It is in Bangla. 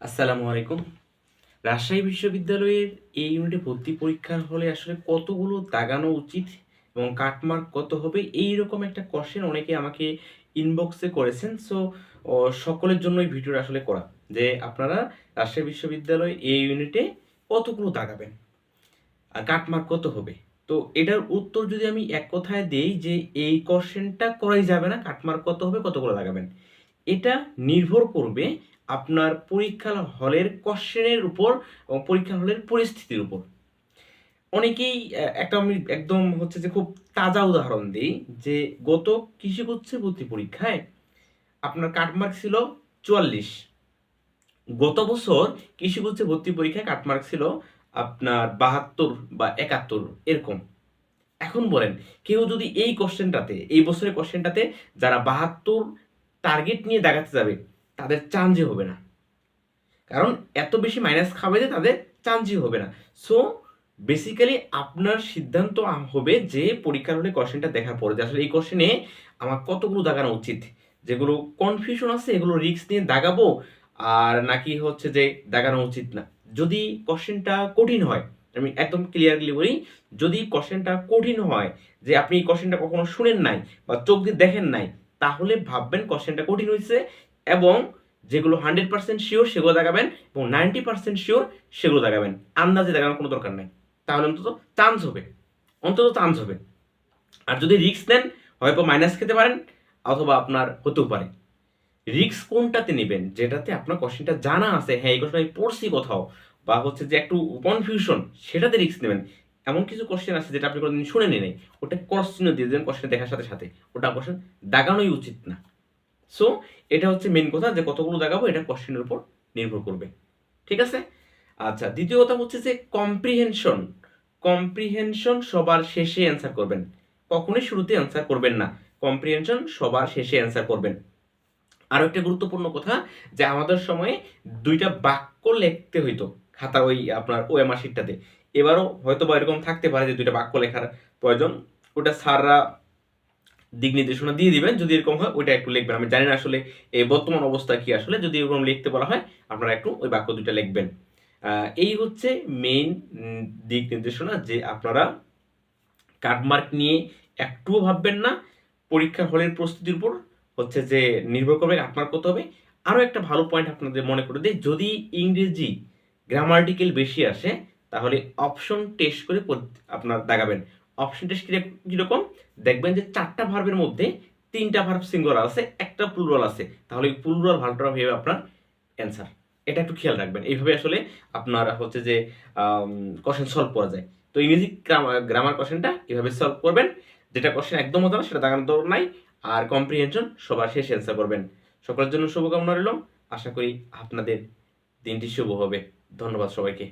আসসালামু আলাইকুম। রাজশাহী বিশ্ববিদ্যালয়ের এই ইউনিটে ভর্তি পরীক্ষার হলে আসলে কতগুলো দাগানো উচিত এবং কাটমার্ক কত হবে এইরকম একটা কোয়েশ্চেন অনেকে আমাকে ইনবক্সে করেছেন। সো সকলের জন্য এই ভিডিওটা আসলে করা যে আপনারা রাজশাহী বিশ্ববিদ্যালয় এই ইউনিটে কতগুলো দাগাবেন আর কাটমার্ক কত হবে। তো এটার উত্তর যদি আমি এক কথায় দেই যে এই কোয়েশ্চেনটা করাই যাবে না, কাটমার্ক কত হবে, কতগুলো দাগাবেন, এটা নির্ভর করবে আপনার পরীক্ষা হলের কোশ্চেনের উপর এবং পরীক্ষা হলের পরিস্থিতির উপর। অনেকেই একটা আমি একদম হচ্ছে যে খুব তাজা উদাহরণ দিই যে গত কৃষিগুচ্ছের ভর্তি পরীক্ষায় আপনার কাটমার্ক ছিল 44। গত বছর কৃষিগুচ্ছে ভর্তি পরীক্ষায় কাটমার্ক ছিল আপনার 72 বা 71 এরকম। এখন বলেন, কেউ যদি এই কোশ্চেনটাতে, এই বছরের কোশ্চেনটাতে যারা 72 টার্গেট নিয়ে দেখাতে যাবে তাদের চান্সই হবে না, কারণ এত বেশি মাইনাস খাবে যে তাদের চান্সই হবে না। সো বেসিক্যালি আপনার সিদ্ধান্ত হবে যে পরীক্ষার হলে কোশ্চেনটা দেখার পরে যে আসলে এই কোশ্চেনে আমার কতগুলো দাগানো উচিত, যেগুলো কনফিউশন আছে এগুলো রিস্ক নিয়ে দাগাবো আর নাকি হচ্ছে যে দাগানো উচিত না। যদি কোশ্চেনটা কঠিন হয়, আমি একদম ক্লিয়ারলি বলি, যদি কোশ্চেনটা কঠিন হয় যে আপনি এই কোশ্চেনটা কখনো শুনেন নাই বা চোখ দিয়ে দেখেন নাই, তাহলে ভাববেন কোশ্চেনটা কঠিন হয়েছে এবং যেগুলো 100% শিওর সেগুলো দেখাবেন এবং 90% শিওর সেগুলো দেখাবেন। আন্দাজে দেখানোর কোনো দরকার নাই, তাহলে অন্তত চান্স হবে, অন্তত চান্স হবে। আর যদি রিস্ক নেন, হয়তো মাইনাস খেতে পারেন অথবা আপনার হতেও পারে। রিস্ক কোনটাতে নেবেন? যেটাতে আপনার কোশ্চেনটা জানা আছে, হ্যাঁ এই কোশ্চেন আমি পড়ছি কোথাও, বা হচ্ছে যে একটু কনফিউশন, সেটাতে রিস্ক নেবেন। এমন কিছু কোশ্চেন আছে যেটা আপনি কোনোদিন শুনে নেই, ওটা ক্রস চিহ্ন দিয়ে দেবেন কোশ্চেন দেখার সাথে সাথে, ওটা কোশ্চেন দাগানোই উচিত না। সো এটা হচ্ছে মেন কথা, যে কতগুলো দেখাবো এটা কোশ্চেনের উপর নির্ভর করবে। ঠিক আছে? আচ্ছা, দ্বিতীয় কথা হচ্ছে যে কম্প্রিহেনশন। কম্প্রিহেনশন সবার শেষে অ্যান্সার করবেন, কখনোই শুরুতে অ্যান্সার করবেন না। কম্প্রিহেনশন সবার শেষে অ্যান্সার করবেন। আরো একটা গুরুত্বপূর্ণ কথা, যে আমাদের সময়ে দুইটা বাক্য লিখতে হইতো খাতা, ওই আপনার ওএমআর শিটটাতে। এবারও হয়তো বা এরকম থাকতে পারে যে দুইটা বাক্য লেখার প্রয়োজন, ওটা স্যাররা দিক নির্দেশনা দিয়ে দিবেন। যদি এরকম হয় ওইটা একটু লিখবেন। আমি জানি না আসলে এই বর্তমান অবস্থা কি, আসলে যদি এরকম লিখতে বলা হয় আপনারা একটু ওই বাক্য দুইটা লিখবেন। এই হচ্ছে মেইন দিক নির্দেশনা, যে আপনারা কাটমার্ক নিয়ে একটুও ভাববেন না। পরীক্ষার হলের প্রস্তুতির উপর হচ্ছে যে নির্ভর করবে কাটমার্ক কত হবে। আরও একটা ভালো পয়েন্ট আপনাদের মনে করে দিই, যদি ইংরেজি গ্রামার্টিক্যাল বেশি আসে তাহলে অপশন টেস্ট করে আপনার দাগাবেন। অপশন টেস্ট কীরকম দেখবেন, যে 4টা ভার্বের মধ্যে 3টা ভার্ব সিঙ্গুলার আছে, একটা প্লুরাল আছে, তাহলে প্লুরাল ভার্বটা ভেবে আপনার অ্যান্সার। এটা একটু খেয়াল রাখবেন। এইভাবে আসলে আপনার হচ্ছে যে কোশ্চেন সলভ করা যায়। তো ইংরেজি গ্রামার কোশ্চেনটা এভাবে সলভ করবেন। যেটা কোশ্চেন একদম হতো না সেটা দাগানোর দরকার নাই। আর কম্প্রিহেনশন সবার শেষে অ্যান্সার করবেন। সকলের জন্য শুভকামনা রইল। আশা করি আপনাদের দিনটি শুভ হবে। ধন্যবাদ সবাইকে।